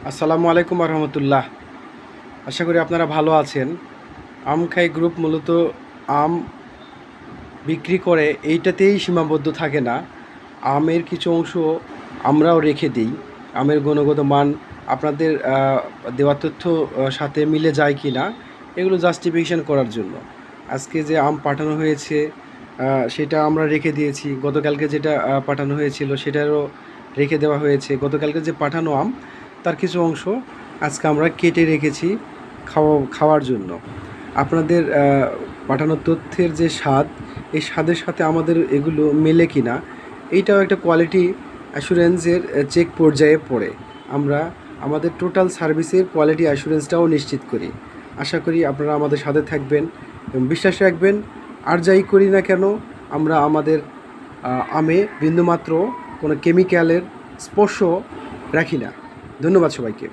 আসসালামু আলাইকুম রহমতুল্লাহ। আশা করি আপনারা ভালো আছেন। আম খাই গ্রুপ মূলত আম বিক্রি করে এইটাতেই সীমাবদ্ধ থাকে না, আমের কিছু অংশ আমরাও রেখে দিই। আমের গুণগত মান আপনাদের দেওয়া তথ্য সাথে মিলে যায় কি না এগুলো জাস্টিফিকেশান করার জন্য আজকে যে আম পাঠানো হয়েছে সেটা আমরা রেখে দিয়েছি। গতকালকে যেটা পাঠানো হয়েছিল সেটারও রেখে দেওয়া হয়েছে। গতকালকে যে পাঠানো আম তার কিছু অংশ আজকে আমরা কেটে রেখেছি খাওয়ার জন্য। আপনাদের পাঠানো তথ্যের যে স্বাদ, এই স্বাদের সাথে আমাদের এগুলো মেলে কি না এইটাও একটা কোয়ালিটি অ্যাসুরেন্সের চেক পর্যায়ে পড়ে। আমরা আমাদের টোটাল সার্ভিসের কোয়ালিটি অ্যাসুরেন্সটাও নিশ্চিত করি। আশা করি আপনারা আমাদের সাথে থাকবেন এবং বিশ্বাস রাখবেন। আর যাই করি না কেন আমরা আমাদের আমে বিন্দুমাত্র কোনো কেমিক্যালের স্পর্শ রাখি না। ধন্যবাদ সবাইকে।